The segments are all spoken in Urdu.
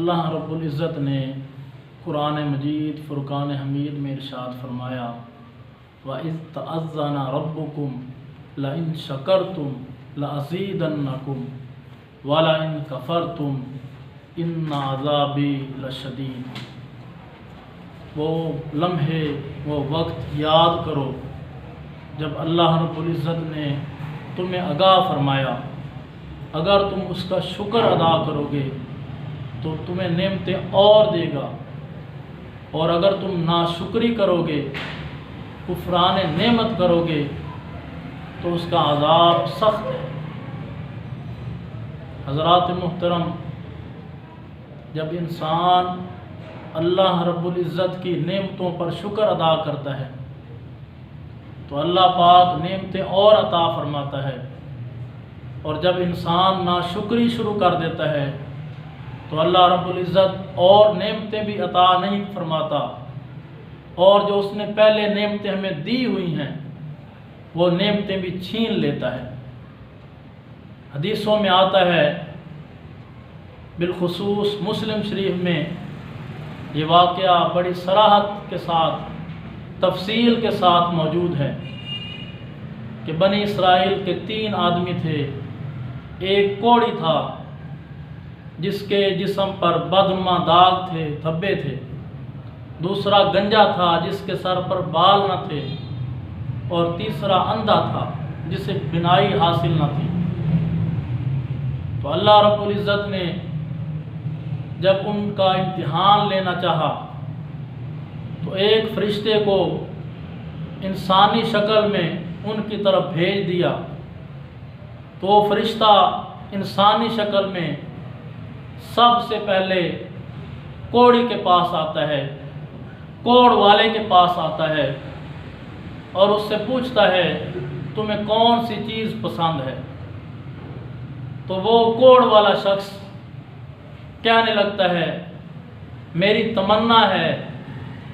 اللہ رب العزت نے قرآن مجید فرقان حمید میں ارشاد فرمایا وَإِذْ تَأَذَّنَ رَبُّكُمْ لَئِن شَكَرْتُمْ لَأَزِيدَنَّكُمْ وَلَئِن كَفَرْتُمْ إِنَّ عَذَابِي لَشَدِيدٌ۔ وہ لمحے، وہ وقت یاد کرو جب اللہ رب العزت نے تمہیں آگاہ فرمایا اگر تم اس کا شکر ادا کرو گے تو تمہیں نعمتیں اور دے گا، اور اگر تم ناشکری کرو گے، کفران نعمت کرو گے تو اس کا عذاب سخت ہے۔ حضرات محترم، جب انسان اللہ رب العزت کی نعمتوں پر شکر ادا کرتا ہے تو اللہ پاک نعمتیں اور عطا فرماتا ہے، اور جب انسان ناشکری شروع کر دیتا ہے تو اللہ رب العزت اور نعمتیں بھی عطا نہیں فرماتا، اور جو اس نے پہلے نعمتیں ہمیں دی ہوئی ہیں وہ نعمتیں بھی چھین لیتا ہے۔ حدیثوں میں آتا ہے، بالخصوص مسلم شریف میں یہ واقعہ بڑی صراحت کے ساتھ، تفصیل کے ساتھ موجود ہے کہ بنی اسرائیل کے 3 آدمی تھے۔ ایک کوڑی تھا جس کے جسم پر بدنما داغ تھے، دھبے تھے۔ دوسرا گنجا تھا جس کے سر پر بال نہ تھے، اور تیسرا اندھا تھا جسے بینائی حاصل نہ تھی۔ تو اللہ رب العزت نے جب ان کا امتحان لینا چاہا تو ایک فرشتے کو انسانی شکل میں ان کی طرف بھیج دیا، تو وہ فرشتہ انسانی شکل میں سب سے پہلے کوڑی کے پاس آتا ہے، کوڑ والے کے پاس آتا ہے، اور اس سے پوچھتا ہے تمہیں کون سی چیز پسند ہے؟ تو وہ کوڑ والا شخص کہنے لگتا ہے میری تمنا ہے،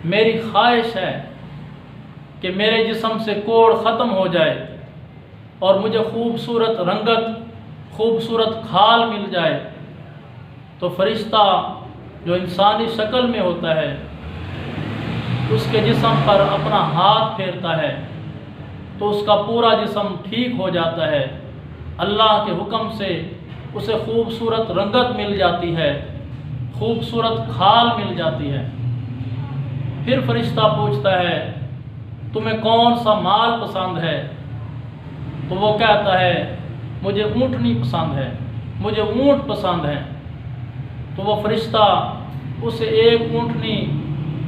میری خواہش ہے کہ میرے جسم سے کوڑ ختم ہو جائے اور مجھے خوبصورت رنگت، خوبصورت کھال مل جائے۔ تو فرشتہ جو انسانی شکل میں ہوتا ہے اس کے جسم پر اپنا ہاتھ پھیرتا ہے تو اس کا پورا جسم ٹھیک ہو جاتا ہے، اللہ کے حکم سے اسے خوبصورت رنگت مل جاتی ہے، خوبصورت کھال مل جاتی ہے۔ پھر فرشتہ پوچھتا ہے تمہیں کون سا مال پسند ہے؟ تو وہ کہتا ہے مجھے اونٹنی پسند ہے، مجھے اونٹ پسند ہے۔ تو وہ فرشتہ اسے ایک اونٹنی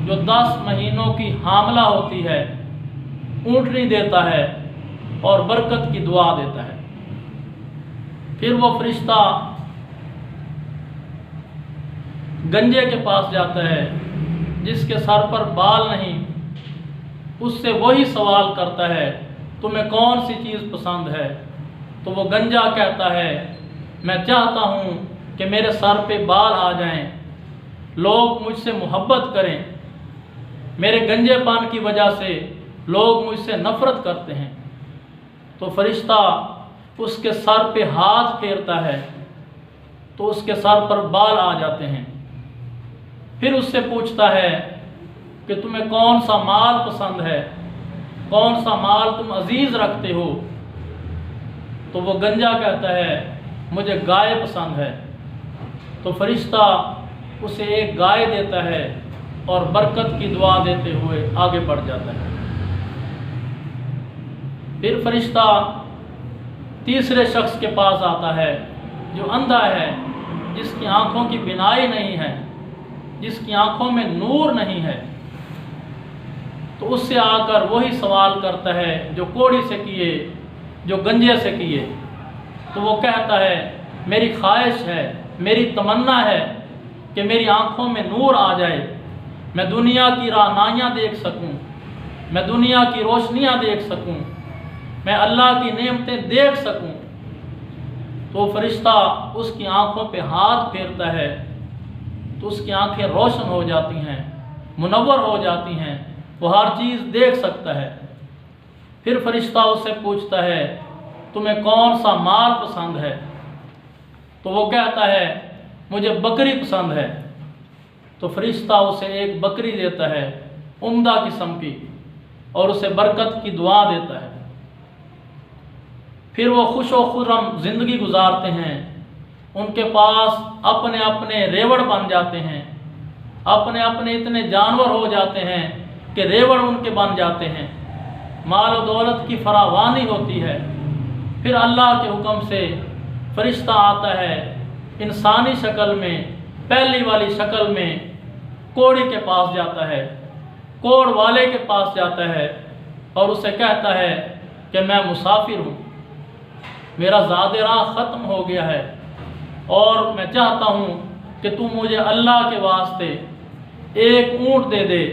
جو 10 مہینوں کی حاملہ ہوتی ہے اونٹنی دیتا ہے اور برکت کی دعا دیتا ہے۔ پھر وہ فرشتہ گنجے کے پاس جاتا ہے جس کے سر پر بال نہیں، اس سے وہی سوال کرتا ہے تمہیں کون سی چیز پسند ہے؟ تو وہ گنجا کہتا ہے میں چاہتا ہوں کہ میرے سر پہ بال آ جائیں، لوگ مجھ سے محبت کریں، میرے گنجے پان کی وجہ سے لوگ مجھ سے نفرت کرتے ہیں۔ تو فرشتہ اس کے سر پہ ہاتھ پھیرتا ہے تو اس کے سر پر بال آ جاتے ہیں۔ پھر اس سے پوچھتا ہے کہ تمہیں کون سا مال پسند ہے، کون سا مال تم عزیز رکھتے ہو؟ تو وہ گنجا کہتا ہے مجھے گائے پسند ہے۔ تو فرشتہ اسے ایک گائے دیتا ہے اور برکت کی دعا دیتے ہوئے آگے بڑھ جاتا ہے۔ پھر فرشتہ تیسرے شخص کے پاس آتا ہے جو اندھا ہے، جس کی آنکھوں کی بینائی نہیں ہے، جس کی آنکھوں میں نور نہیں ہے۔ تو اس سے آ کر وہی سوال کرتا ہے جو کوڑی سے کیے، جو گنجے سے کیے۔ تو وہ کہتا ہے میری خواہش ہے، میری تمنا ہے کہ میری آنکھوں میں نور آ جائے، میں دنیا کی رہنمائیاں دیکھ سکوں، میں دنیا کی روشنیاں دیکھ سکوں، میں اللہ کی نعمتیں دیکھ سکوں۔ تو فرشتہ اس کی آنکھوں پہ ہاتھ پھیرتا ہے تو اس کی آنکھیں روشن ہو جاتی ہیں، منور ہو جاتی ہیں، وہ ہر چیز دیکھ سکتا ہے۔ پھر فرشتہ اس سے پوچھتا ہے تمہیں کون سا مال پسند ہے؟ تو وہ کہتا ہے مجھے بکری پسند ہے، تو فرشتہ اسے ایک بکری دیتا ہے عمدہ قسم کی، اور اسے برکت کی دعا دیتا ہے۔ پھر وہ خوش و خرم زندگی گزارتے ہیں، ان کے پاس اپنے اپنے ریوڑ بن جاتے ہیں، اپنے اپنے اتنے جانور ہو جاتے ہیں کہ ریوڑ ان کے بن جاتے ہیں، مال و دولت کی فراوانی ہوتی ہے۔ پھر اللہ کے حکم سے فرشتہ آتا ہے انسانی شکل میں، پہلی والی شکل میں، کوڑی کے پاس جاتا ہے، کوڑ والے کے پاس جاتا ہے اور اسے کہتا ہے کہ میں مسافر ہوں، میرا زاد راہ ختم ہو گیا ہے اور میں چاہتا ہوں کہ تم مجھے اللہ کے واسطے ایک اونٹ دے دے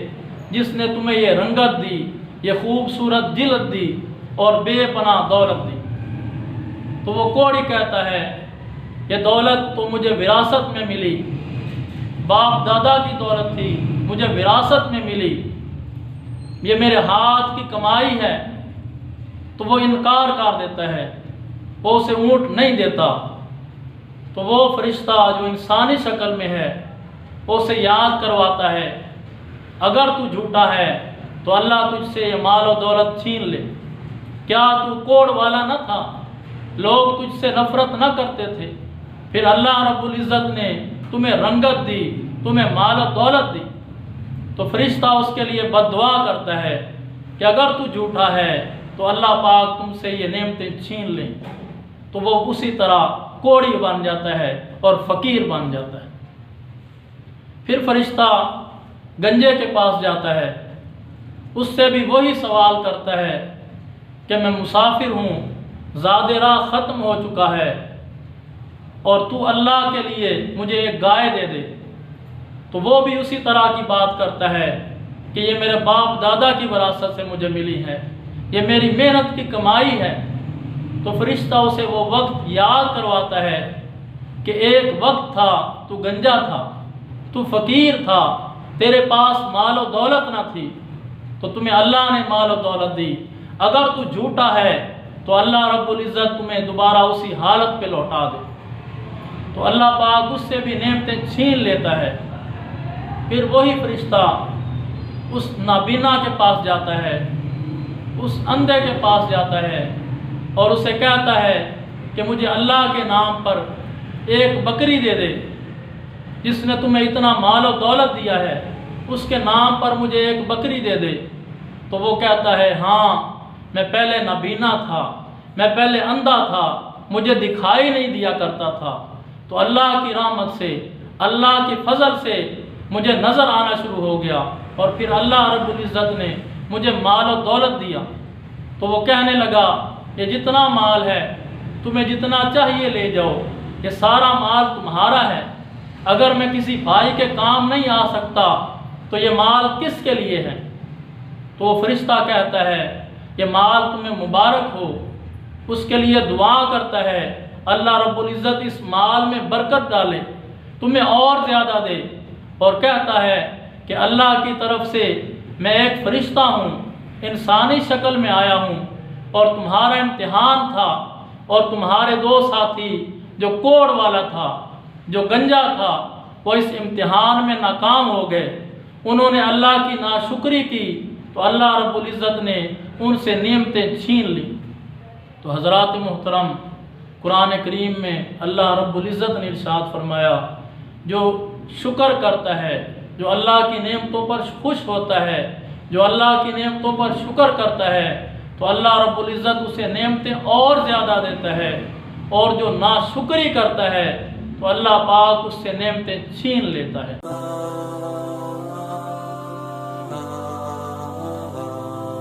جس نے تمہیں یہ رنگت دی، یہ خوبصورت جلد دی اور بے پناہ دولت دی۔ تو وہ کوڑی کہتا ہے یہ دولت تو مجھے وراثت میں ملی، باپ دادا کی دولت تھی، مجھے وراثت میں ملی، یہ میرے ہاتھ کی کمائی ہے۔ تو وہ انکار کر دیتا ہے، وہ اسے اونٹ نہیں دیتا۔ تو وہ فرشتہ جو انسانی شکل میں ہے وہ اسے یاد کرواتا ہے اگر تو جھوٹا ہے تو اللہ تجھ سے یہ مال و دولت چھین لے، کیا تو کوڑ والا نہ تھا، لوگ تجھ سے نفرت نہ کرتے تھے، پھر اللہ رب العزت نے تمہیں رنگت دی، تمہیں مال و دولت دی۔ تو فرشتہ اس کے لیے بد دعا کرتا ہے کہ اگر تو جھوٹا ہے تو اللہ پاک تم سے یہ نعمتیں چھین لیں۔ تو وہ اسی طرح کوڑی بن جاتا ہے اور فقیر بن جاتا ہے۔ پھر فرشتہ گنجے کے پاس جاتا ہے، اس سے بھی وہی سوال کرتا ہے کہ میں مسافر ہوں، زاد راہ ختم ہو چکا ہے اور تو اللہ کے لیے مجھے ایک گائے دے دے۔ تو وہ بھی اسی طرح کی بات کرتا ہے کہ یہ میرے باپ دادا کی وراثت سے مجھے ملی ہے، یہ میری محنت کی کمائی ہے۔ تو فرشتہ اسے وہ وقت یاد کرواتا ہے کہ ایک وقت تھا تو گنجا تھا، تو فقیر تھا، تیرے پاس مال و دولت نہ تھی، تو تمہیں اللہ نے مال و دولت دی۔ اگر تو جھوٹا ہے تو اللہ رب العزت تمہیں دوبارہ اسی حالت پہ لوٹا دے۔ تو اللہ پاک اس سے بھی نعمتیں چھین لیتا ہے۔ پھر وہی فرشتہ اس نابینا کے پاس جاتا ہے، اس اندھے کے پاس جاتا ہے اور اسے کہتا ہے کہ مجھے اللہ کے نام پر ایک بکری دے دے، جس نے تمہیں اتنا مال و دولت دیا ہے، اس کے نام پر مجھے ایک بکری دے دے۔ تو وہ کہتا ہے ہاں میں پہلے نابینا تھا، میں پہلے اندھا تھا، مجھے دکھائی نہیں دیا کرتا تھا، تو اللہ کی رحمت سے، اللہ کی فضل سے مجھے نظر آنا شروع ہو گیا اور پھر اللہ رب العزت نے مجھے مال و دولت دیا۔ تو وہ کہنے لگا یہ جتنا مال ہے تمہیں جتنا چاہیے لے جاؤ، یہ سارا مال تمہارا ہے، اگر میں کسی بھائی کے کام نہیں آ سکتا تو یہ مال کس کے لیے ہے؟ تو وہ فرشتہ کہتا ہے یہ مال تمہیں مبارک ہو، اس کے لیے دعا کرتا ہے اللہ رب العزت اس مال میں برکت ڈالے، تمہیں اور زیادہ دے، اور کہتا ہے کہ اللہ کی طرف سے میں ایک فرشتہ ہوں، انسانی شکل میں آیا ہوں اور تمہارا امتحان تھا، اور تمہارے دو ساتھی جو کوڑ والا تھا، جو گنجا تھا، وہ اس امتحان میں ناکام ہو گئے، انہوں نے اللہ کی ناشکری کی تو اللہ رب العزت نے ان سے نعمتیں چھین لی۔ تو حضرات محترم، قرآن کریم میں اللہ رب العزت نے ارشاد فرمایا جو شکر کرتا ہے، جو اللہ کی نعمتوں پر خوش ہوتا ہے، جو اللہ کی نعمتوں پر شکر کرتا ہے تو اللہ رب العزت اسے نعمتیں اور زیادہ دیتا ہے، اور جو ناشکری کرتا ہے تو اللہ پاک اس سے نعمتیں چھین لیتا ہے۔